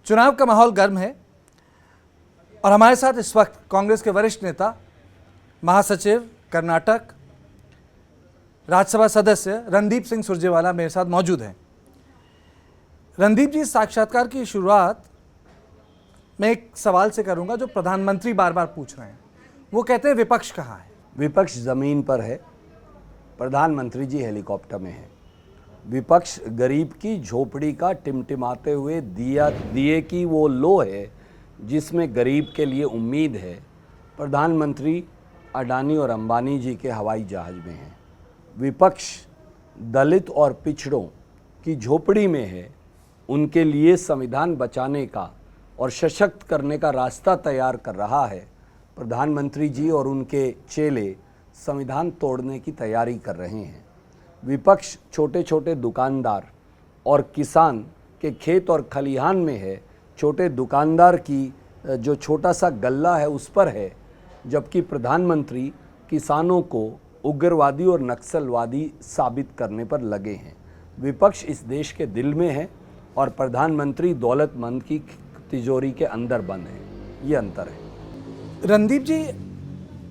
चुनाव का माहौल गर्म है और हमारे साथ इस वक्त कांग्रेस के वरिष्ठ नेता, महासचिव कर्नाटक, राज्यसभा सदस्य रणदीप सिंह सुरजेवाला मेरे साथ मौजूद हैं। रणदीप जी, साक्षात्कार की शुरुआत मैं एक सवाल से करूंगा जो प्रधानमंत्री बार बार पूछ रहे हैं। वो कहते हैं विपक्ष कहाँ है? विपक्ष जमीन पर है, प्रधानमंत्री जी हेलीकॉप्टर में है। विपक्ष गरीब की झोपड़ी का टिमटिमाते हुए दिए की वो लो है जिसमें गरीब के लिए उम्मीद है। प्रधानमंत्री अडानी और अंबानी जी के हवाई जहाज में है। विपक्ष दलित और पिछड़ों की झोपड़ी में है, उनके लिए संविधान बचाने का और सशक्त करने का रास्ता तैयार कर रहा है। प्रधानमंत्री जी और उनके चेले संविधान तोड़ने की तैयारी कर रहे हैं। विपक्ष छोटे छोटे दुकानदार और किसान के खेत और खलिहान में है, छोटे दुकानदार की जो छोटा सा गल्ला है उस पर है, जबकि प्रधानमंत्री किसानों को उग्रवादी और नक्सलवादी साबित करने पर लगे हैं। विपक्ष इस देश के दिल में है और प्रधानमंत्री दौलतमंद की तिजोरी के अंदर बंद है। ये अंतर है। रणदीप जी,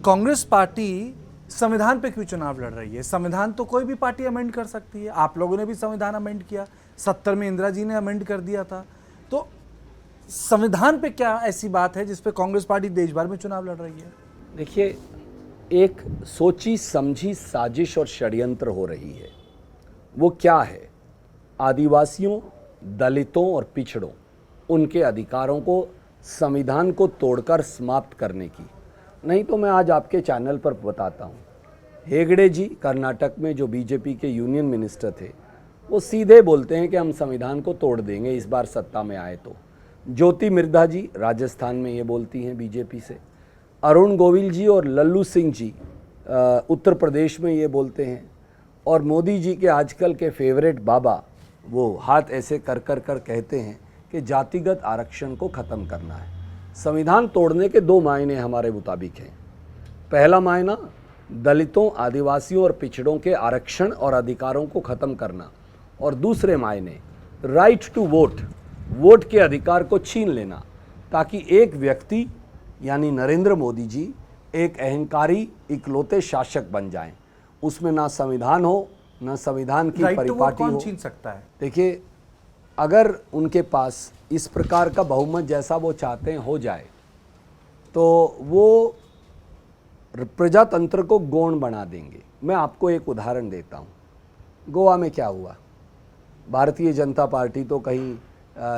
कांग्रेस पार्टी संविधान पे क्यों चुनाव लड़ रही है? संविधान तो कोई भी पार्टी अमेंड कर सकती है। आप लोगों ने भी संविधान अमेंड किया, 70 में इंदिरा जी ने अमेंड कर दिया था। तो संविधान पे क्या ऐसी बात है जिस पे कांग्रेस पार्टी देश भर में चुनाव लड़ रही है? देखिए, एक सोची समझी साजिश और षड्यंत्र हो रही है। वो क्या है? आदिवासियों, दलितों और पिछड़ों, उनके अधिकारों को संविधान को तोड़कर समाप्त करने की। नहीं तो मैं आज आपके चैनल पर बताता हूँ। हेगड़े जी कर्नाटक में जो बीजेपी के यूनियन मिनिस्टर थे, वो सीधे बोलते हैं कि हम संविधान को तोड़ देंगे इस बार सत्ता में आए तो। ज्योति मिर्धा जी राजस्थान में ये बोलती हैं बीजेपी से। अरुण गोविल जी और लल्लू सिंह जी उत्तर प्रदेश में ये बोलते हैं। और मोदी जी के आजकल के फेवरेट बाबा वो हाथ ऐसे कर कहते हैं कि जातिगत आरक्षण को ख़त्म करना है। संविधान तोड़ने के दो मायने हमारे मुताबिक हैं। पहला मायना दलितों, आदिवासियों और पिछड़ों के आरक्षण और अधिकारों को ख़त्म करना, और दूसरे मायने राइट टू वोट के अधिकार को छीन लेना, ताकि एक व्यक्ति यानी नरेंद्र मोदी जी एक अहंकारी इकलौते शासक बन जाएं। उसमें ना संविधान हो, ना संविधान की परिपाटी हो। कौन छीन सकता है? देखिए, अगर उनके पास इस प्रकार का बहुमत जैसा वो चाहते हैं हो जाए, तो वो प्रजातंत्र को गौण बना देंगे। मैं आपको एक उदाहरण देता हूँ। गोवा में क्या हुआ? भारतीय जनता पार्टी तो कहीं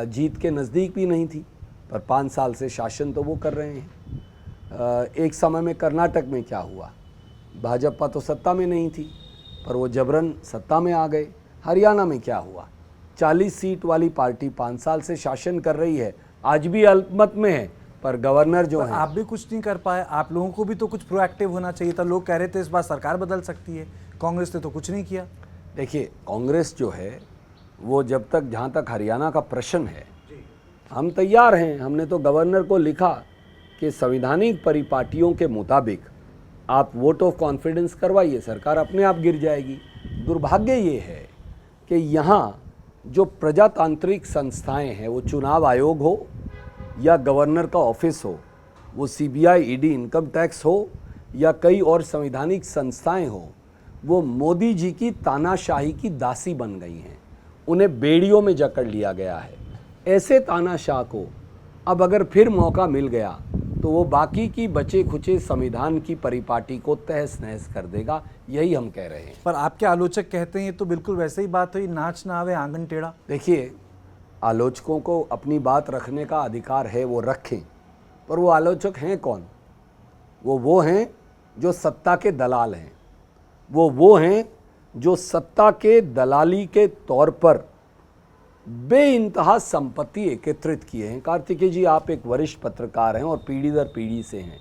जीत के नज़दीक भी नहीं थी, पर 5 साल से शासन तो वो कर रहे हैं। एक समय में कर्नाटक में क्या हुआ? भाजपा तो सत्ता में नहीं थी, पर वो जबरन सत्ता में आ गए। हरियाणा में क्या हुआ? 40 सीट वाली पार्टी 5 साल से शासन कर रही है, आज भी अल्पमत में है, पर गवर्नर जो है। आप भी कुछ नहीं कर पाए। आप लोगों को भी तो कुछ प्रोएक्टिव होना चाहिए था। लोग कह रहे थे इस बार सरकार बदल सकती है, कांग्रेस ने तो कुछ नहीं किया। देखिए, कांग्रेस जो है वो जहाँ तक हरियाणा का प्रश्न है, हम तैयार हैं। हमने तो गवर्नर को लिखा कि संवैधानिक परिपाटियों के मुताबिक आप वोट ऑफ कॉन्फिडेंस करवाइए, सरकार अपने आप गिर जाएगी। दुर्भाग्य ये है कि यहाँ जो प्रजातांत्रिक संस्थाएं हैं, वो चुनाव आयोग हो या गवर्नर का ऑफिस हो, वो सीबीआई, ईडी, इनकम टैक्स हो या कई और संवैधानिक संस्थाएं हो, वो मोदी जी की तानाशाही की दासी बन गई हैं। उन्हें बेड़ियों में जकड़ लिया गया है। ऐसे तानाशाह को अब अगर फिर मौका मिल गया तो वो बाकी की बचे खुचे संविधान की परिपाटी को तहस नहस कर देगा। यही हम कह रहे हैं। पर आपके आलोचक कहते हैं ये तो बिल्कुल वैसे ही बात हुई, नाच ना आवे आंगन टेढ़ा। देखिए, आलोचकों को अपनी बात रखने का अधिकार है, वो रखें, पर वो आलोचक हैं कौन? वो हैं जो सत्ता के दलाल हैं। वो हैं जो सत्ता के दलाली के तौर पर बेइंतहा संपत्ति एकत्रित किए हैं। कार्तिकेय जी, आप एक वरिष्ठ पत्रकार हैं और पीढ़ी दर पीढ़ी से हैं।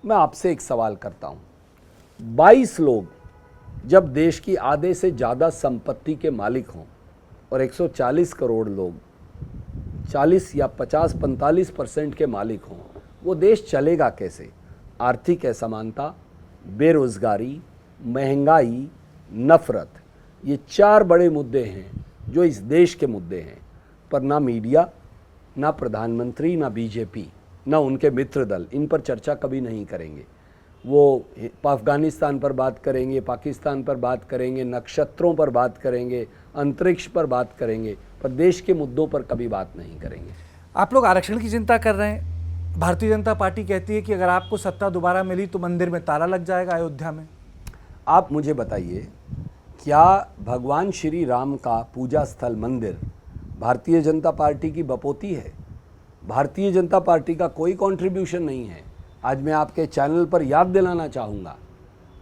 मैं आपसे एक सवाल करता हूं। 22 लोग जब देश की आधे से ज़्यादा संपत्ति के मालिक हों और 140 करोड़ लोग 40 या 50-45% के मालिक हों, वो देश चलेगा कैसे? आर्थिक असमानता, बेरोजगारी, महंगाई, नफरत, ये 4 बड़े मुद्दे हैं जो इस देश के मुद्दे हैं। पर ना मीडिया, ना प्रधानमंत्री, ना बीजेपी, ना उनके मित्र दल इन पर चर्चा कभी नहीं करेंगे। वो अफगानिस्तान पर बात करेंगे, पाकिस्तान पर बात करेंगे, नक्षत्रों पर बात करेंगे, अंतरिक्ष पर बात करेंगे, पर देश के मुद्दों पर कभी बात नहीं करेंगे। आप लोग आरक्षण की चिंता कर रहे हैं, भारतीय जनता पार्टी कहती है कि अगर आपको सत्ता दोबारा मिली तो मंदिर में ताला लग जाएगा अयोध्या में। आप मुझे बताइए, क्या भगवान श्री राम का पूजा स्थल मंदिर भारतीय जनता पार्टी की बपोती है? भारतीय जनता पार्टी का कोई कंट्रीब्यूशन नहीं है। आज मैं आपके चैनल पर याद दिलाना चाहूँगा,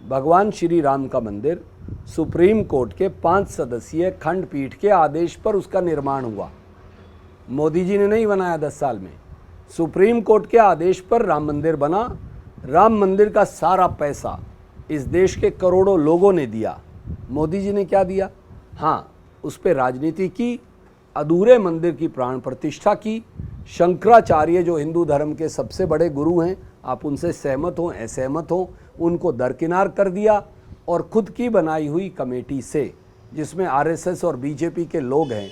भगवान श्री राम का मंदिर सुप्रीम कोर्ट के 5 सदस्यीय खंडपीठ के आदेश पर उसका निर्माण हुआ। मोदी जी ने नहीं बनाया 10 साल में, सुप्रीम कोर्ट के आदेश पर राम मंदिर बना। राम मंदिर का सारा पैसा इस देश के करोड़ों लोगों ने दिया। मोदी जी ने क्या दिया? हाँ, उस पर राजनीति की, अधूरे मंदिर की प्राण प्रतिष्ठा की। शंकराचार्य जो हिंदू धर्म के सबसे बड़े गुरु हैं, आप उनसे सहमत हो असहमत हो, उनको दरकिनार कर दिया और खुद की बनाई हुई कमेटी से, जिसमें आरएसएस और बीजेपी के लोग हैं,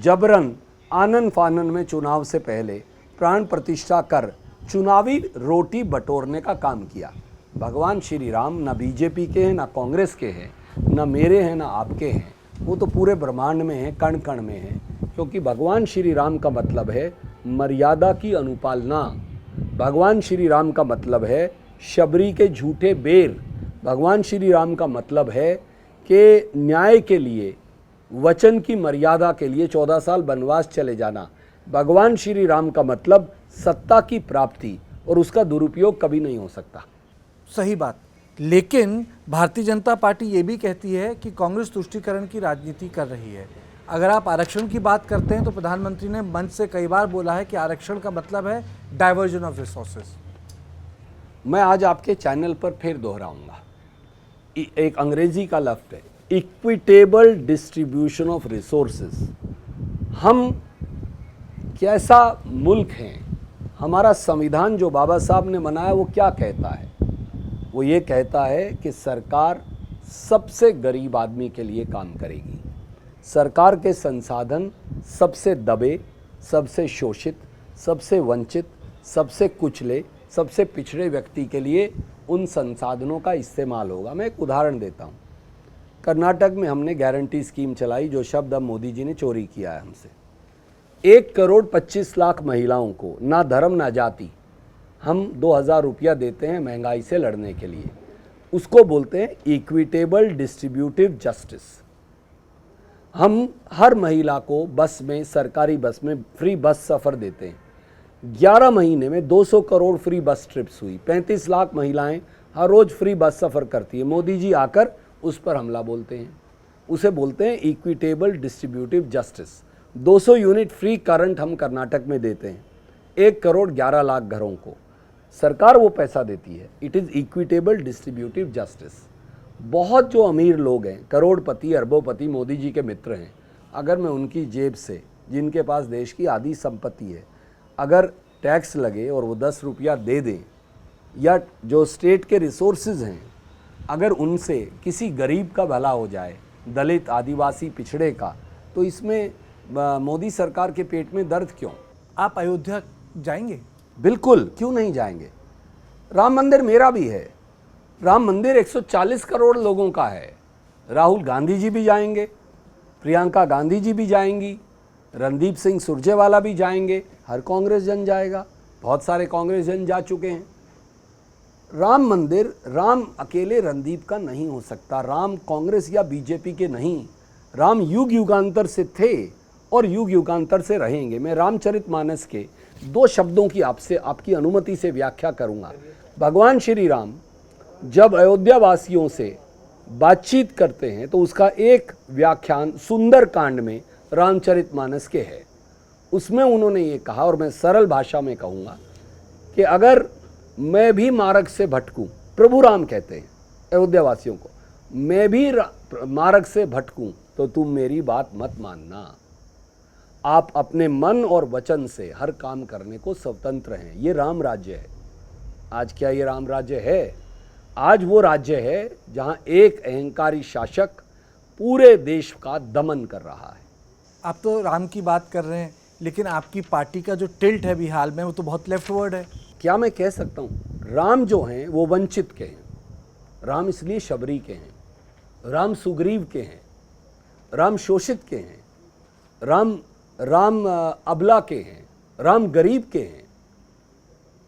जबरन आनन फानन में चुनाव से पहले प्राण प्रतिष्ठा कर चुनावी रोटी बटोरने का काम किया। भगवान श्री राम ना बीजेपी के हैं, ना कांग्रेस के हैं, ना मेरे हैं, ना आपके हैं। वो तो पूरे ब्रह्मांड में हैं, कण कण में हैं, क्योंकि भगवान श्री राम का मतलब है मर्यादा की अनुपालना। भगवान श्री राम का मतलब है शबरी के झूठे बेर। भगवान श्री राम का मतलब है कि न्याय के लिए, वचन की मर्यादा के लिए 14 साल वनवास चले जाना। भगवान श्री राम का मतलब सत्ता की प्राप्ति, और उसका दुरुपयोग कभी नहीं हो सकता। सही बात, लेकिन भारतीय जनता पार्टी ये भी कहती है कि कांग्रेस तुष्टीकरण की राजनीति कर रही है। अगर आप आरक्षण की बात करते हैं तो प्रधानमंत्री ने मंच से कई बार बोला है कि आरक्षण का मतलब है डाइवर्जन ऑफ रिसोर्सेज। मैं आज आपके चैनल पर फिर दोहराऊंगा, एक अंग्रेजी का लफ्ज है, इक्विटेबल डिस्ट्रीब्यूशन ऑफ रिसोर्सेज। हम कैसा मुल्क हैं? हमारा संविधान जो बाबा साहब ने बनाया वो क्या कहता है? वो ये कहता है कि सरकार सबसे गरीब आदमी के लिए काम करेगी। सरकार के संसाधन सबसे दबे, सबसे शोषित, सबसे वंचित, सबसे कुचले, सबसे पिछड़े व्यक्ति के लिए उन संसाधनों का इस्तेमाल होगा। मैं एक उदाहरण देता हूँ। कर्नाटक में हमने गारंटी स्कीम चलाई, जो शब्द अब मोदी जी ने चोरी किया है हमसे। 1,25,00,000 महिलाओं को, ना धर्म ना जाति, हम 2,000 रुपया देते हैं महंगाई से लड़ने के लिए। उसको बोलते हैं इक्विटेबल डिस्ट्रीब्यूटिव जस्टिस। हम हर महिला को बस में, सरकारी बस में फ्री बस सफ़र देते हैं। 11 महीने में 200 करोड़ फ्री बस ट्रिप्स हुई। 35 लाख महिलाएं हर रोज़ फ्री बस सफ़र करती है। मोदी जी आकर उस पर हमला बोलते हैं। उसे बोलते हैं equitable distributive justice. 200 unit free current हम कर्नाटक में देते हैं 1,11,00,000 घरों को। सरकार वो पैसा देती है। It is equitable distributive justice. बहुत जो अमीर लोग हैं, करोड़पति, अरबोपति, मोदी जी के मित्र हैं, अगर मैं उनकी जेब से, जिनके पास देश की आधी संपत्ति है, अगर टैक्स लगे और वो 10 रुपया दे दें, या जो स्टेट के रिसोर्सेज हैं अगर उनसे किसी गरीब का भला हो जाए, दलित, आदिवासी, पिछड़े का, तो इसमें मोदी सरकार के पेट में दर्द क्यों? आप अयोध्या जाएंगे? बिल्कुल, क्यों नहीं जाएंगे। राम मंदिर मेरा भी है। राम मंदिर 140 करोड़ लोगों का है। राहुल गांधी जी भी जाएंगे, प्रियंका गांधी जी भी जाएंगी, रणदीप सिंह सुरजेवाला भी जाएंगे, हर कांग्रेस जन जाएगा, बहुत सारे कांग्रेस जन जा चुके हैं। राम मंदिर, राम अकेले रणदीप का नहीं हो सकता। राम कांग्रेस या बीजेपी के नहीं, राम युग युगांतर से थे और युग युगांतर से रहेंगे। मैं रामचरितमानस के 2 शब्दों की आपकी अनुमति से व्याख्या करूंगा। भगवान श्री राम जब अयोध्या वासियों से बातचीत करते हैं तो उसका एक व्याख्यान सुंदर कांड में रामचरितमानस के है। उसमें उन्होंने ये कहा, और मैं सरल भाषा में कहूँगा, कि अगर मैं भी मार्ग से भटकूं, प्रभु राम कहते हैं अयोध्या वासियों को, मैं भी मार्ग से भटकूं तो तुम मेरी बात मत मानना। आप अपने मन और वचन से हर काम करने को स्वतंत्र हैं। ये राम राज्य है। आज क्या ये राम राज्य है? आज वो राज्य है जहां एक अहंकारी शासक पूरे देश का दमन कर रहा है। आप तो राम की बात कर रहे हैं, लेकिन आपकी पार्टी का जो टिल्ट है अभी हाल में वो तो बहुत लेफ्टवर्ड है। क्या मैं कह सकता हूँ, राम जो हैं वो वंचित के हैं, राम इसलिए शबरी के हैं, राम सुग्रीव के हैं, राम शोषित के हैं, राम राम अबला के हैं, राम गरीब के हैं।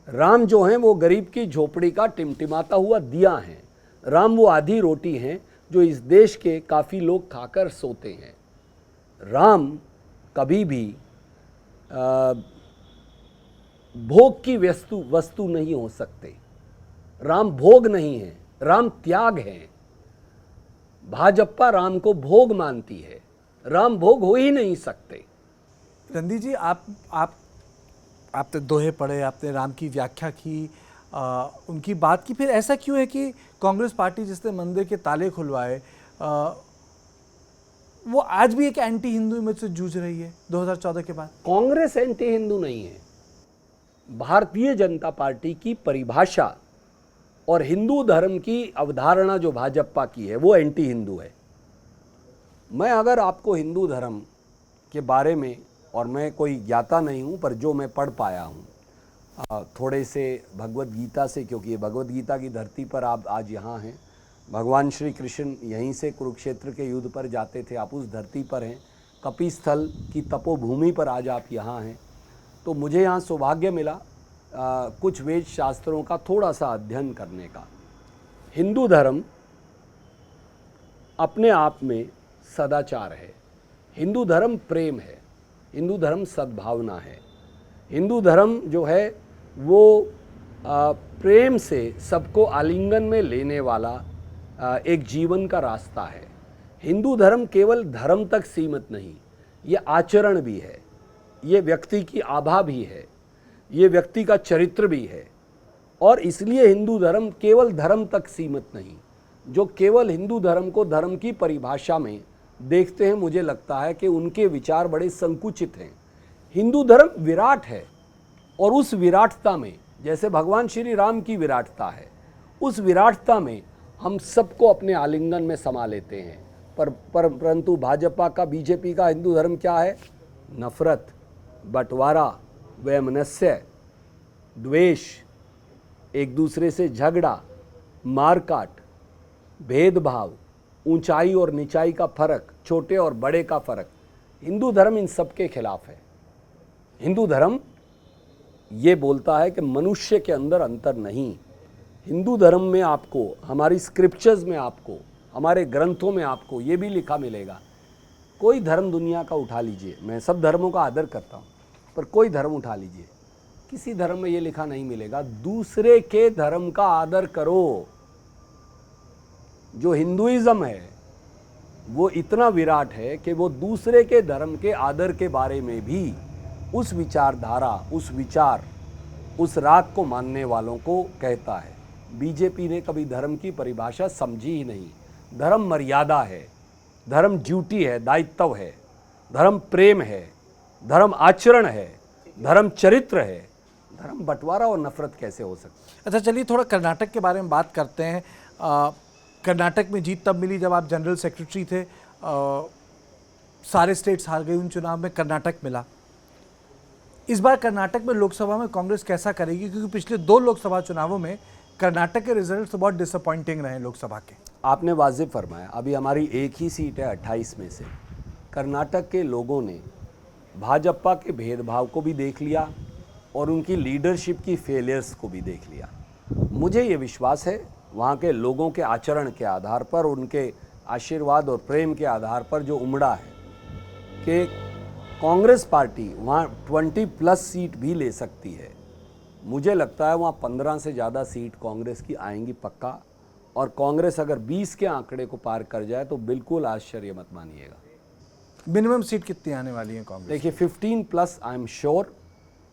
राम जो हैं वो गरीब की झोपड़ी का टिमटिमाता हुआ दिया हैं। राम वो आधी रोटी हैं जो इस देश के काफ़ी लोग खाकर सोते हैं। राम कभी भी भोग की वस्तु नहीं हो सकते। राम भोग नहीं है, राम त्याग है। भाजपा राम को भोग मानती है, राम भोग हो ही नहीं सकते। रणदीप जी, आपने दोहे पढ़े, आपने राम की व्याख्या की, उनकी बात की, फिर ऐसा क्यों है कि कांग्रेस पार्टी जिसने मंदिर के ताले खुलवाए वो आज भी एक एंटी हिंदू इमेज से जूझ रही है 2014 के बाद? कांग्रेस एंटी हिंदू नहीं है। भारतीय जनता पार्टी की परिभाषा और हिंदू धर्म की अवधारणा जो भाजपा की है वो एंटी हिंदू है। मैं अगर आपको हिंदू धर्म के बारे में, और मैं कोई ज्ञाता नहीं हूँ, पर जो मैं पढ़ पाया हूँ थोड़े से भगवत गीता से, क्योंकि ये भगवत गीता की धरती पर आप आज यहाँ हैं। भगवान श्री कृष्ण यहीं से कुरुक्षेत्र के युद्ध पर जाते थे, आप उस धरती पर हैं। कपिस्थल की तपोभूमि पर आज आप यहाँ हैं। तो मुझे यहाँ सौभाग्य मिला कुछ वेद शास्त्रों का थोड़ा सा अध्ययन करने का। हिंदू धर्म अपने आप में सदाचार है, हिंदू धर्म प्रेम है, हिंदू धर्म सद्भावना है। हिंदू धर्म जो है वो प्रेम से सबको आलिंगन में लेने वाला एक जीवन का रास्ता है। हिंदू धर्म केवल धर्म तक सीमित नहीं, ये आचरण भी है, ये व्यक्ति की आभा भी है, ये व्यक्ति का चरित्र भी है। और इसलिए हिंदू धर्म केवल धर्म तक सीमित नहीं। जो केवल हिंदू धर्म को धर्म की परिभाषा में देखते हैं, मुझे लगता है कि उनके विचार बड़े संकुचित हैं। हिंदू धर्म विराट है, और उस विराटता में, जैसे भगवान श्री राम की विराटता है, उस विराटता में हम सबको अपने आलिंगन में समा लेते हैं। परंतु भाजपा का, बीजेपी का हिंदू धर्म क्या है? नफरत, बंटवारा, वैमनस्य, द्वेष, एक दूसरे से झगड़ा, मारकाट, भेदभाव, ऊंचाई और नीचाई का फर्क, छोटे और बड़े का फर्क। हिंदू धर्म इन सब के खिलाफ है। हिंदू धर्म ये बोलता है कि मनुष्य के अंदर अंतर नहीं। हिंदू धर्म में आपको, हमारी स्क्रिप्चर्स में आपको, हमारे ग्रंथों में आपको ये भी लिखा मिलेगा। कोई धर्म दुनिया का उठा लीजिए, मैं सब धर्मों का आदर करता हूँ, पर कोई धर्म उठा लीजिए, किसी धर्म में ये लिखा नहीं मिलेगा दूसरे के धर्म का आदर करो। जो हिंदुइज्म है वो इतना विराट है कि वो दूसरे के धर्म के आदर के बारे में भी उस विचारधारा, उस विचार, उस राग को मानने वालों को कहता है। बीजेपी ने कभी धर्म की परिभाषा समझी ही नहीं। धर्म मर्यादा है, धर्म ड्यूटी है, दायित्व है, धर्म प्रेम है, धर्म आचरण है, धर्म चरित्र है। धर्म बंटवारा और नफरत कैसे हो सकती है? अच्छा, चलिए थोड़ा कर्नाटक के बारे में बात करते हैं। कर्नाटक में जीत तब मिली जब आप जनरल सेक्रेटरी थे। सारे स्टेट्स हार गए उन चुनाव में, कर्नाटक मिला। इस बार कर्नाटक में लोकसभा में कांग्रेस कैसा करेगी? क्योंकि पिछले 2 लोकसभा चुनावों में कर्नाटक के रिजल्ट्स बहुत डिसअपॉइंटिंग रहे लोकसभा के। आपने वाजिब फरमाया। अभी हमारी एक ही सीट है 28 में से। कर्नाटक के लोगों ने भाजपा के भेदभाव को भी देख लिया और उनकी लीडरशिप की फेलियर्स को भी देख लिया। मुझे ये विश्वास है वहाँ के लोगों के आचरण के आधार पर, उनके आशीर्वाद और प्रेम के आधार पर जो उमड़ा है कि कांग्रेस पार्टी वहाँ 20+ सीट भी ले सकती है। मुझे लगता है वहाँ 15 से ज़्यादा सीट कांग्रेस की आएंगी पक्का। और कांग्रेस अगर 20 के आंकड़े को पार कर जाए तो बिल्कुल आश्चर्य मत मानिएगा। मिनिमम सीट कितनी आने वाली है कांग्रेस? देखिए 15+ आई एम श्योर।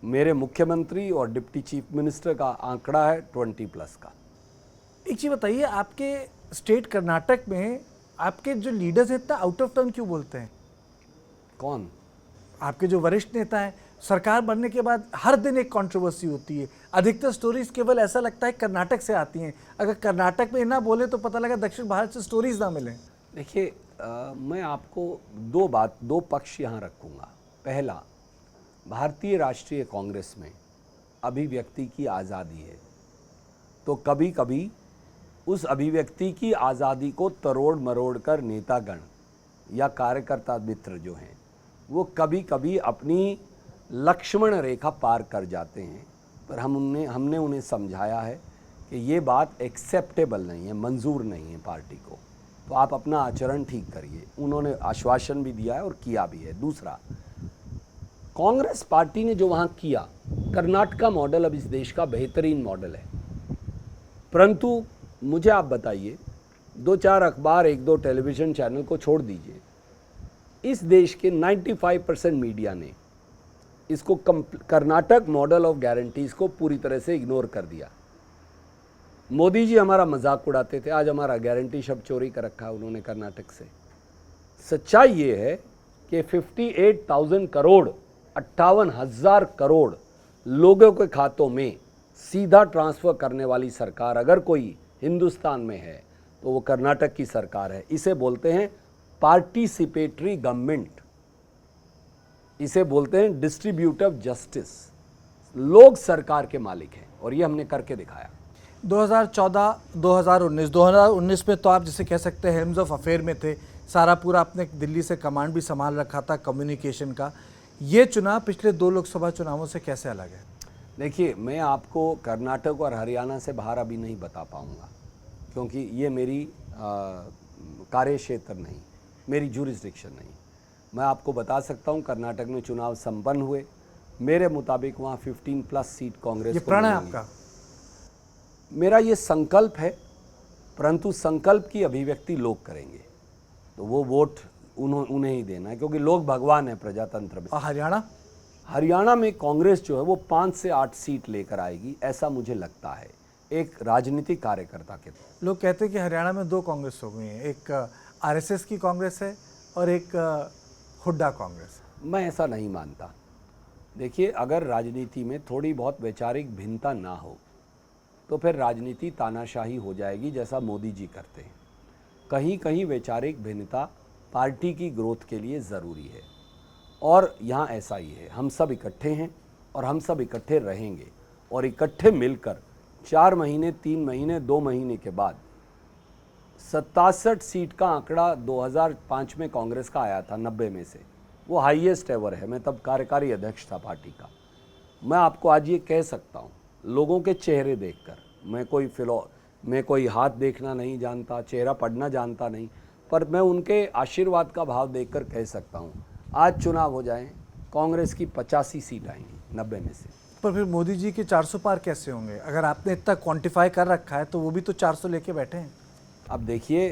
मेरे मुख्यमंत्री और डिप्टी चीफ मिनिस्टर का आंकड़ा है 20+ का। एक चीज़ बताइए, आपके स्टेट कर्नाटक में आपके जो लीडर्स हैं इतना आउट ऑफ टर्न क्यों बोलते हैं? कौन? आपके जो वरिष्ठ नेता हैं। सरकार बनने के बाद हर दिन एक कंट्रोवर्सी होती है। अधिकतर स्टोरीज केवल ऐसा लगता है कर्नाटक से आती हैं। अगर कर्नाटक में ना बोले तो पता लगा दक्षिण भारत से स्टोरीज ना मिलें। देखिए मैं आपको दो पक्ष यहाँ रखूँगा। पहला, भारतीय राष्ट्रीय कांग्रेस में अभिव्यक्ति की आज़ादी है, तो कभी कभी उस अभिव्यक्ति की आज़ादी को तरोड़ मरोड़ कर नेतागण या कार्यकर्ता मित्र जो हैं वो कभी कभी अपनी लक्ष्मण रेखा पार कर जाते हैं, पर हमने उन्हें समझाया है कि ये बात एक्सेप्टेबल नहीं है, मंजूर नहीं है पार्टी को, तो आप अपना आचरण ठीक करिए। उन्होंने आश्वासन भी दिया है और किया भी है। दूसरा, कांग्रेस पार्टी ने जो वहाँ किया, कर्नाटका मॉडल अब इस देश का बेहतरीन मॉडल है, परंतु मुझे आप बताइए, 2-4 अखबार, 1-2 टेलीविज़न चैनल को छोड़ दीजिए, इस देश के 95% मीडिया ने इसको कर्नाटक मॉडल ऑफ गारंटीज़ को पूरी तरह से इग्नोर कर दिया। मोदी जी हमारा मजाक उड़ाते थे, आज हमारा गारंटी शब्द चोरी कर रखा है उन्होंने कर्नाटक से। सच्चाई ये है कि 58,000 करोड़, 58,000 करोड़ लोगों के खातों में सीधा ट्रांसफ़र करने वाली सरकार अगर कोई हिंदुस्तान में है तो वो कर्नाटक की सरकार है। इसे बोलते हैं पार्टिसिपेटरी गवर्नमेंट, इसे बोलते हैं डिस्ट्रीब्यूटिव जस्टिस। लोग सरकार के मालिक हैं और ये हमने करके दिखाया। 2014, 2019 में तो आप जिसे कह सकते हैं हेम्स ऑफ अफेयर में थे, सारा पूरा आपने दिल्ली से कमांड भी संभाल रखा था कम्युनिकेशन का। ये चुनाव पिछले 2 लोकसभा चुनावों से कैसे अलग है? देखिए, मैं आपको कर्नाटक और हरियाणा से बाहर अभी नहीं बता पाऊंगा, क्योंकि ये मेरी कार्य क्षेत्र नहीं, मेरी जुरिस्डिक्शन नहीं। मैं आपको बता सकता हूँ कर्नाटक में चुनाव संपन्न हुए, मेरे मुताबिक वहाँ 15+ सीट कांग्रेस ये को प्रण है मिलेंगी। आपका? मेरा ये संकल्प है, परंतु संकल्प की अभिव्यक्ति लोग करेंगे, तो वो वोट उन्हें ही देना है, क्योंकि लोग भगवान है प्रजातंत्र में। और हरियाणा में कांग्रेस जो है वो 5 से 8 सीट लेकर आएगी, ऐसा मुझे लगता है एक राजनीतिक कार्यकर्ता के तौर। लोग कहते हैं कि हरियाणा में 2 कांग्रेस हो गई हैं, एक आरएसएस की कांग्रेस है और एक हुड्डा कांग्रेस। मैं ऐसा नहीं मानता। देखिए, अगर राजनीति में थोड़ी बहुत वैचारिक भिन्नता ना हो तो फिर राजनीति तानाशाही हो जाएगी, जैसा मोदी जी करते हैं। कहीं कहीं वैचारिक भिन्नता पार्टी की ग्रोथ के लिए ज़रूरी है, और यहाँ ऐसा ही है। हम सब इकट्ठे हैं और हम सब इकट्ठे रहेंगे, और इकट्ठे मिलकर 4 महीने, 3 महीने, 2 महीने के बाद 67 सीट का आंकड़ा 2005 में कांग्रेस का आया था 90 में से, वो हाईएस्ट एवर है। मैं तब कार्यकारी अध्यक्ष था पार्टी का। मैं आपको आज ये कह सकता हूँ, लोगों के चेहरे देखकर, मैं कोई हाथ देखना नहीं जानता, चेहरा पढ़ना जानता नहीं, पर मैं उनके आशीर्वाद का भाव देखकर कह सकता हूँ, आज चुनाव हो जाएं, कांग्रेस की 85 सीट आएंगी 90 में से। पर फिर मोदी जी के 400 पार कैसे होंगे? अगर आपने इतना क्वांटिफाई कर रखा है तो वो भी तो 400 लेके बैठे हैं। अब देखिए,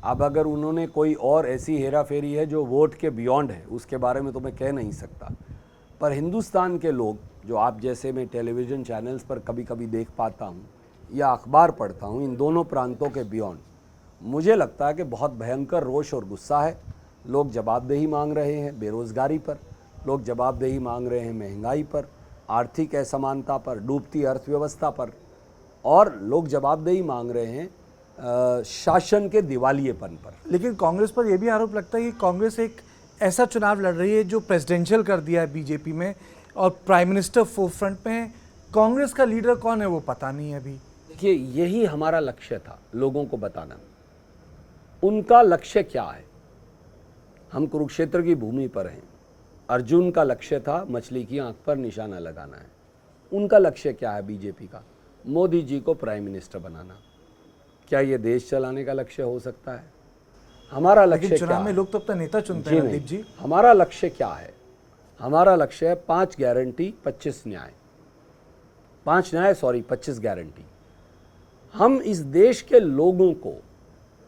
अब अगर उन्होंने कोई और ऐसी हेरा फेरी है जो वोट के बियॉन्ड है, उसके बारे में तो मैं कह नहीं सकता, पर हिंदुस्तान के लोग जो आप जैसे मैं टेलीविज़न चैनल्स पर कभी कभी देख पाता हूँ या अखबार पढ़ता हूँ, इन दोनों प्रांतों के बियॉन्ड मुझे लगता है कि बहुत भयंकर रोष और गुस्सा है। लोग जवाबदेही मांग रहे हैं बेरोज़गारी पर, लोग जवाबदेही मांग रहे हैं महंगाई पर, आर्थिक असमानता पर, डूबती अर्थव्यवस्था पर, और लोग जवाबदेही मांग रहे हैं शासन के दिवालियेपन पर। लेकिन कांग्रेस पर यह भी आरोप लगता है कि कांग्रेस एक ऐसा चुनाव लड़ रही है जो प्रेसिडेंशियल कर दिया है बीजेपी में, और प्राइम मिनिस्टर फोरफ्रंट में। कांग्रेस का लीडर कौन है वो पता नहीं है अभी। देखिए, यही हमारा लक्ष्य था, लोगों को बताना उनका लक्ष्य क्या है। हम कुरुक्षेत्र की भूमि पर हैं। अर्जुन का लक्ष्य था मछली की आंख पर निशाना लगाना है। उनका लक्ष्य क्या है बीजेपी का? मोदी जी को प्राइम मिनिस्टर बनाना। क्या ये देश चलाने का लक्ष्य हो सकता है? हमारा लक्ष्य क्या है? चुनाव में लोग तो अपना नेता चुनते हैं रणदीप जी। हमारा लक्ष्य क्या है? हमारा लक्ष्य है 5 गारंटी 25 न्याय, 25 गारंटी। हम इस देश के लोगों को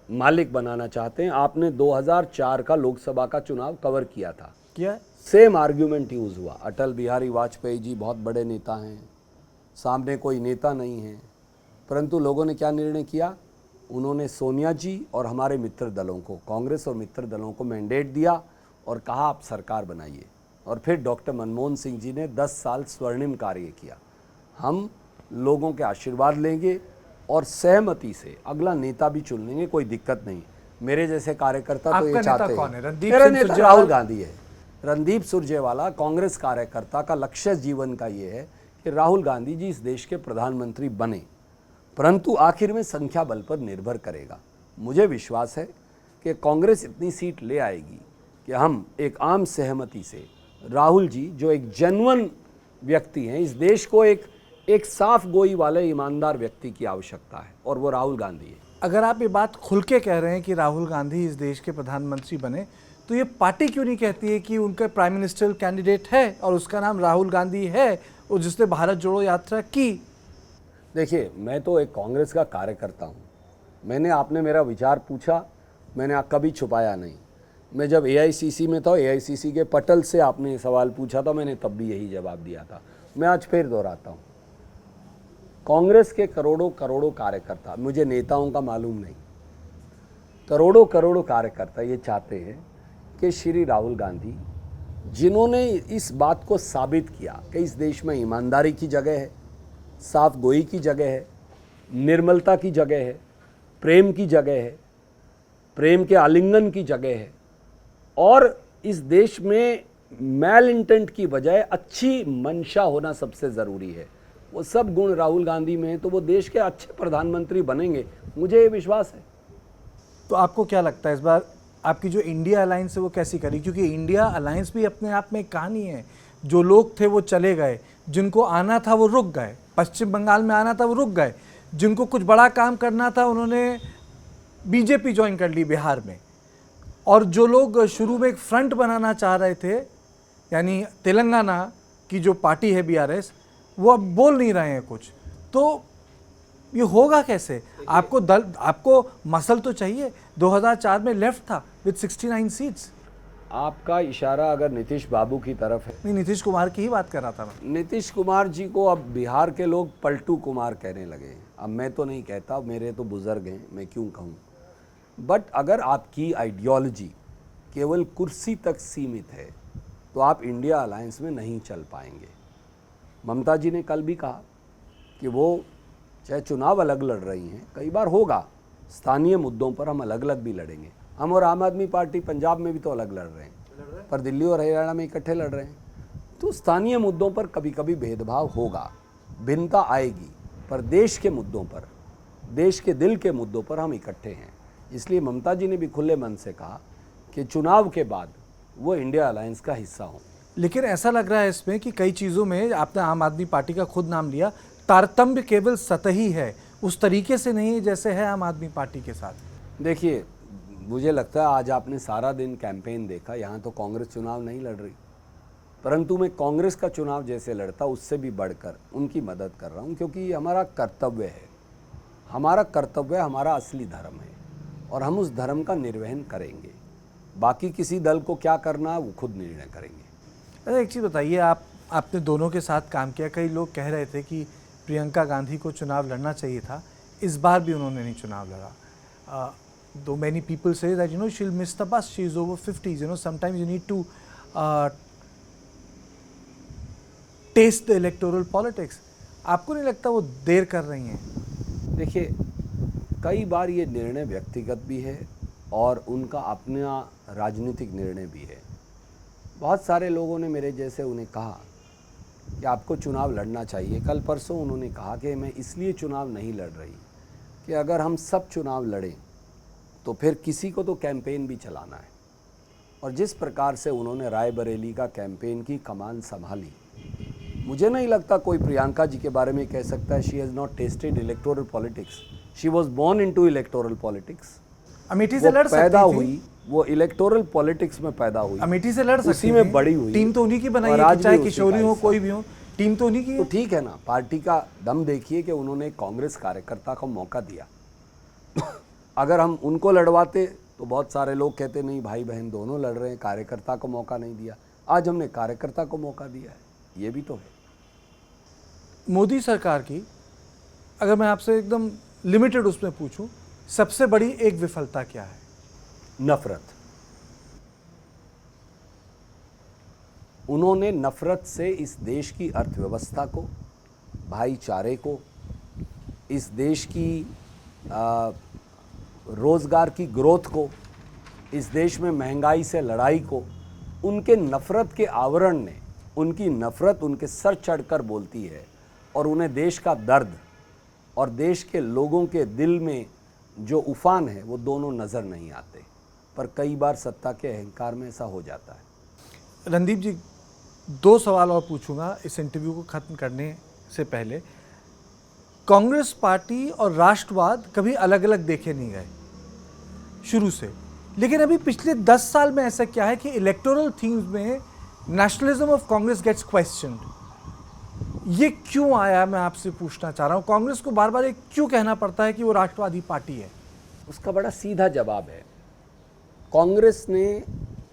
मालिक बनाना चाहते हैं। आपने 2004 का लोकसभा का चुनाव कवर किया था, क्या सेम आर्ग्यूमेंट यूज़ हुआ। अटल बिहारी वाजपेयी जी बहुत बड़े नेता हैं, सामने कोई नेता नहीं है, परंतु लोगों ने क्या निर्णय किया? उन्होंने सोनिया जी और हमारे मित्र दलों को, कांग्रेस और मित्र दलों को मैंडेट दिया और कहा आप सरकार बनाइए। और फिर डॉक्टर मनमोहन सिंह जी ने 10 साल स्वर्णिम कार्य किया। हम लोगों के आशीर्वाद लेंगे और सहमति से अगला नेता भी चुन लेंगे, कोई दिक्कत नहीं। मेरे जैसे कार्यकर्ता तो ये चाहते हैं। कौन है? रणदीप मेरा सिंह नेता राहुल गांधी है। रणदीप सुरजेवाला कांग्रेस कार्यकर्ता का लक्ष्य जीवन का ये है कि राहुल गांधी जी इस देश के प्रधानमंत्री बने, परंतु आखिर में संख्या बल पर निर्भर करेगा। मुझे विश्वास है कि कांग्रेस इतनी सीट ले आएगी कि हम एक आम सहमति से राहुल जी, जो एक जेन्युइन व्यक्ति हैं, इस देश को एक साफ गोई वाले ईमानदार व्यक्ति की आवश्यकता है और वो राहुल गांधी है। अगर आप ये बात खुल के कह रहे हैं कि राहुल गांधी इस देश के प्रधानमंत्री बने, तो ये पार्टी क्यों नहीं कहती है कि उनका प्राइम मिनिस्टर कैंडिडेट है और उसका नाम राहुल गांधी है और जिसने भारत जोड़ो यात्रा की? देखिए, मैं तो एक कांग्रेस का कार्यकर्ता हूँ। आपने मेरा विचार पूछा, मैंने कभी छुपाया नहीं। मैं जब एआईसीसी में था, एआईसीसी के पटल से आपने ये सवाल पूछा था, मैंने तब भी यही जवाब दिया था। मैं आज फिर दोहराता हूँ, कांग्रेस के करोड़ों करोड़ों कार्यकर्ता, मुझे नेताओं का मालूम नहीं, करोड़ों करोड़ों कार्यकर्ता ये चाहते हैं कि श्री राहुल गांधी, जिन्होंने इस बात को साबित किया कि इस देश में ईमानदारी की जगह है, साफ गोई की जगह है, निर्मलता की जगह है, प्रेम की जगह है, प्रेम के आलिंगन की जगह है, और इस देश में मैल इंटेंट की बजाय अच्छी मंशा होना सबसे ज़रूरी है। वो सब गुण राहुल गांधी में है, तो वो देश के अच्छे प्रधानमंत्री बनेंगे, मुझे ये विश्वास है। तो आपको क्या लगता है इस बार आपकी जो इंडिया अलायंस है वो कैसी करी? क्योंकि इंडिया अलायंस भी अपने आप में एक कहानी है। जो लोग थे वो चले गए, जिनको आना था वो रुक गए, पश्चिम बंगाल में आना था वो रुक गए, जिनको कुछ बड़ा काम करना था उन्होंने बीजेपी ज्वाइन कर ली बिहार में, और जो लोग शुरू में एक फ्रंट बनाना चाह रहे थे, यानी तेलंगाना की जो पार्टी है बीआरएस, वो अब बोल नहीं रहे हैं कुछ। तो ये होगा कैसे? आपको मसल तो चाहिए। 2004 में लेफ्ट था विद 69 सीट्स। आपका इशारा अगर नीतीश बाबू की तरफ है, नहीं, नीतीश कुमार की ही बात कर रहा था मैं। नीतीश कुमार जी को अब बिहार के लोग पलटू कुमार कहने लगे हैं। अब मैं तो नहीं कहता, मेरे तो बुजुर्ग हैं, मैं क्यों कहूँ। बट अगर आपकी आइडियोलॉजी केवल कुर्सी तक सीमित है तो आप इंडिया अलायंस में नहीं चल पाएंगे। ममता जी ने कल भी कहा कि वो चाहे चुनाव अलग लड़ रही हैं, कई बार होगा, स्थानीय मुद्दों पर हम अलग अलग भी लड़ेंगे। हम और आम आदमी पार्टी पंजाब में भी तो अलग लड़ रहे हैं, पर दिल्ली और हरियाणा में इकट्ठे लड़ रहे हैं। तो स्थानीय मुद्दों पर कभी कभी भेदभाव होगा, भिन्नता आएगी, पर देश के मुद्दों पर, देश के दिल के मुद्दों पर हम इकट्ठे हैं। इसलिए ममता जी ने भी खुले मन से कहा कि चुनाव के बाद वो इंडिया अलायंस का हिस्सा हों। लेकिन ऐसा लग रहा है इसमें कि कई चीज़ों में, आपने आम आदमी पार्टी का खुद नाम लिया, तारतम्य केवल सतही है, उस तरीके से नहीं जैसे है आम आदमी पार्टी के साथ। देखिए, मुझे लगता है आज आपने सारा दिन कैंपेन देखा, यहाँ तो कांग्रेस चुनाव नहीं लड़ रही, परंतु मैं कांग्रेस का चुनाव जैसे लड़ता उससे भी बढ़कर उनकी मदद कर रहा हूँ, क्योंकि ये हमारा कर्तव्य है। हमारा कर्तव्य हमारा असली धर्म है और हम उस धर्म का निर्वहन करेंगे। बाकी किसी दल को क्या करना है वो खुद निर्णय करेंगे। अरे एक चीज़ बताइए, आपने दोनों के साथ काम किया। कई लोग कह रहे थे कि प्रियंका गांधी को चुनाव लड़ना चाहिए था, इस बार भी उन्होंने नहीं चुनाव लड़ा। Though many people say that she will miss the bus, she is over 50s, sometimes you need to test the electoral politics. आपको नहीं लगता वो देर कर रही हैं? देखिए, कई बार ये निर्णय व्यक्तिगत भी है और उनका अपना राजनीतिक निर्णय भी है। बहुत सारे लोगों ने मेरे जैसे उन्हें कहा कि आपको चुनाव लड़ना चाहिए। कल परसों उन्होंने कहा कि मैं इसलिए चुनाव नहीं लड़ रही कि अगर हम सब चुनाव लड़ें तो फिर किसी को तो कैंपेन भी चलाना है। और जिस प्रकार से उन्होंने रायबरेली का कैंपेन की कमान संभाली, मुझे नहीं लगता कोई प्रियंका जी के बारे में कह सकता है she has not tested electoral politics. She was born into electoral politics. Amethi से लड़ पैदा हुई, वो इलेक्टोरल पॉलिटिक्स में पैदा हुई, अमेठी से लड़ सकती उसी में बड़ी हुई। टीम तो उन्हीं की बनाई है, चाहे किशोरी हो कोई भी हो, टीम तो उन्हीं की है। तो ठीक है ना, पार्टी का दम देखिए कि उन्होंने कांग्रेस कार्यकर्ता को मौका दिया। अगर हम उनको लड़वाते तो बहुत सारे लोग कहते नहीं भाई बहन दोनों लड़ रहे हैं, कार्यकर्ता को मौका नहीं दिया। आज हमने कार्यकर्ता को मौका दिया है, ये भी तो है। मोदी सरकार की अगर मैं आपसे एकदम लिमिटेड उसमें पूछूं, सबसे बड़ी एक विफलता क्या है? नफरत। उन्होंने नफरत से इस देश की अर्थव्यवस्था को, भाईचारे को, इस देश की रोजगार की ग्रोथ को, इस देश में महंगाई से लड़ाई को, उनके नफ़रत के आवरण ने, उनकी नफ़रत उनके सर चढ़कर बोलती है और उन्हें देश का दर्द और देश के लोगों के दिल में जो उफान है वो दोनों नज़र नहीं आते। पर कई बार सत्ता के अहंकार में ऐसा हो जाता है। रणदीप जी, 2 सवाल और पूछूंगा इस इंटरव्यू को ख़त्म करने से पहले। कांग्रेस पार्टी और राष्ट्रवाद कभी अलग अलग देखे नहीं गए शुरू से, लेकिन अभी पिछले 10 साल में ऐसा क्या है कि इलेक्टोरल थीम्स में nationalism of Congress gets questioned. ये क्यों आया, मैं आपसे पूछना चाह रहा हूँ। कांग्रेस को बार बार ये क्यों कहना पड़ता है कि वो राष्ट्रवादी पार्टी है? उसका बड़ा सीधा जवाब है, कांग्रेस ने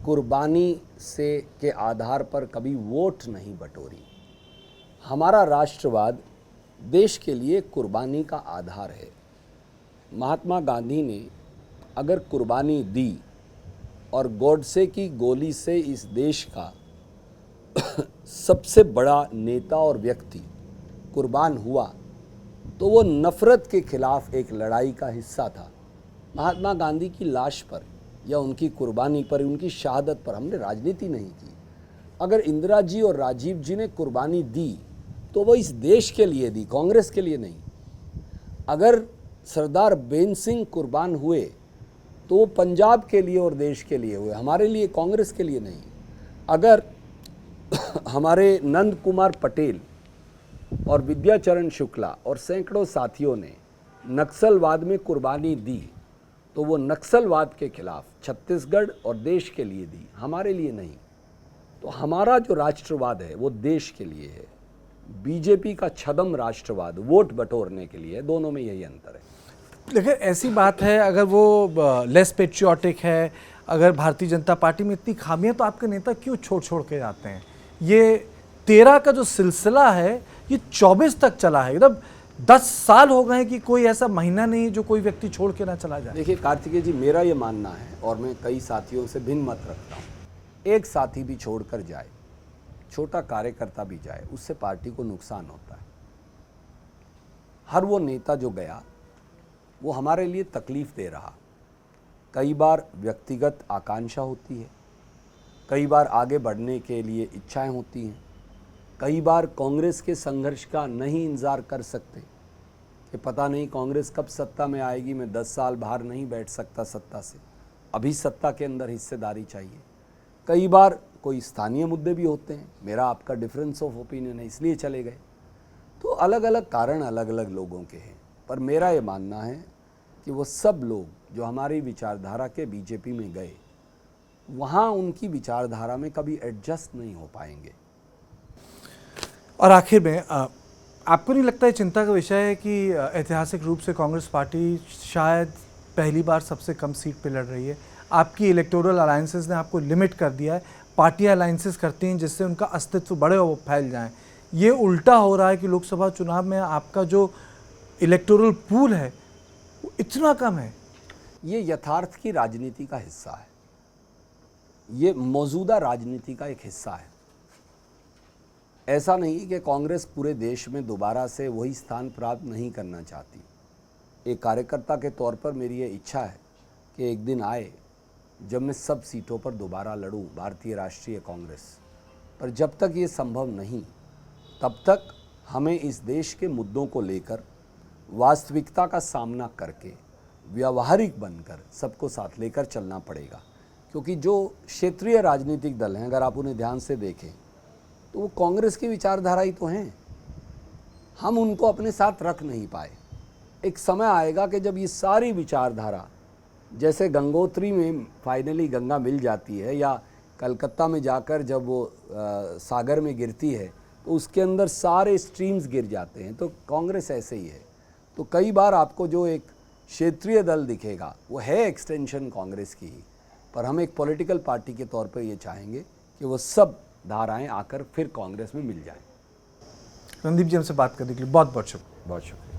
कुर्बानी से के आधार पर कभी वोट नहीं बटोरी। हमारा राष्ट्रवाद देश के लिए कुर्बानी का आधार है। महात्मा गांधी ने अगर कुर्बानी दी और गॉडसे की गोली से इस देश का सबसे बड़ा नेता और व्यक्ति कुर्बान हुआ, तो वो नफ़रत के खिलाफ एक लड़ाई का हिस्सा था। महात्मा गांधी की लाश पर या उनकी कुर्बानी पर, उनकी शहादत पर हमने राजनीति नहीं की। अगर इंदिरा जी और राजीव जी ने कुर्बानी दी तो वो इस देश के लिए दी, कांग्रेस के लिए नहीं। अगर सरदार बेन सिंह कुर्बान हुए तो वो पंजाब के लिए और देश के लिए हुए, हमारे लिए, कांग्रेस के लिए नहीं। अगर हमारे नंद कुमार पटेल और विद्याचरण शुक्ला और सैकड़ों साथियों ने नक्सलवाद में कुर्बानी दी तो वो नक्सलवाद के खिलाफ छत्तीसगढ़ और देश के लिए दी, हमारे लिए नहीं। तो हमारा जो राष्ट्रवाद है वो देश के लिए है। बीजेपी का छदम राष्ट्रवाद वोट बटोरने के लिए है। दोनों में यही अंतर है। लेकिन ऐसी बात है, अगर वो लेस पेट्रियोटिक है, अगर भारतीय जनता पार्टी में इतनी खामियां, तो आपके नेता क्यों छोड़ छोड़ के जाते हैं? ये 13 का जो सिलसिला है ये 24 तक चला है। मतलब 10 साल हो गए कि कोई ऐसा महीना नहीं जो कोई व्यक्ति छोड़ के ना चला जाए। देखिए कार्तिकेय जी, मेरा ये मानना है और मैं कई साथियों से भिन्न मत रखता हूँ, एक साथी भी छोड़कर जाए, छोटा कार्यकर्ता भी जाए, उससे पार्टी को नुकसान होता है। हर वो नेता जो गया वो हमारे लिए तकलीफ दे रहा। कई बार व्यक्तिगत आकांक्षा होती है, कई बार आगे बढ़ने के लिए इच्छाएं होती हैं, कई बार कांग्रेस के संघर्ष का नहीं इंतज़ार कर सकते कि पता नहीं कांग्रेस कब सत्ता में आएगी, मैं 10 साल बाहर नहीं बैठ सकता सत्ता से, अभी सत्ता के अंदर हिस्सेदारी चाहिए। कई बार कोई स्थानीय मुद्दे भी होते हैं, मेरा आपका डिफरेंस ऑफ ओपिनियन है इसलिए चले गए। तो अलग अलग कारण अलग अलग लोगों के हैं, पर मेरा ये मानना है कि वो सब लोग जो हमारी विचारधारा के बीजेपी में गए, वहाँ उनकी विचारधारा में कभी एडजस्ट नहीं हो पाएंगे। और आखिर में आपको नहीं लगता है चिंता का विषय है कि ऐतिहासिक रूप से कांग्रेस पार्टी शायद पहली बार सबसे कम सीट पे लड़ रही है? आपकी इलेक्टोरल अलायंसेस ने आपको लिमिट कर दिया है। पार्टियां अलायंसेस करती हैं जिससे उनका अस्तित्व बढ़े और वो फैल जाएं। ये उल्टा हो रहा है कि लोकसभा चुनाव में आपका जो इलेक्टोरल पूल है वो इतना कम है। ये यथार्थ की राजनीति का हिस्सा है, ये मौजूदा राजनीति का एक हिस्सा है। ऐसा नहीं कि कांग्रेस पूरे देश में दोबारा से वही स्थान प्राप्त नहीं करना चाहती। एक कार्यकर्ता के तौर पर मेरी ये इच्छा है कि एक दिन आए जब मैं सब सीटों पर दोबारा लड़ूं भारतीय राष्ट्रीय कांग्रेस। पर जब तक ये संभव नहीं, तब तक हमें इस देश के मुद्दों को लेकर वास्तविकता का सामना करके व्यावहारिक बनकर सबको साथ लेकर चलना पड़ेगा। क्योंकि जो क्षेत्रीय राजनीतिक दल हैं, अगर आप उन्हें ध्यान से देखें तो वो कांग्रेस की विचारधारा ही तो हैं। हम उनको अपने साथ रख नहीं पाए। एक समय आएगा कि जब ये सारी विचारधारा, जैसे गंगोत्री में फाइनली गंगा मिल जाती है या कलकत्ता में जाकर जब वो सागर में गिरती है तो उसके अंदर सारे स्ट्रीम्स गिर जाते हैं, तो कांग्रेस ऐसे ही है। तो कई बार आपको जो एक क्षेत्रीय दल दिखेगा वो है एक्सटेंशन कांग्रेस की ही, पर हम एक पॉलिटिकल पार्टी के तौर पर ये चाहेंगे कि वो सब धाराएं आकर फिर कांग्रेस में मिल जाएं। रणदीप जी, हमसे बात करने के लिए बहुत बहुत शुक्रिया। बहुत शुक्रिया।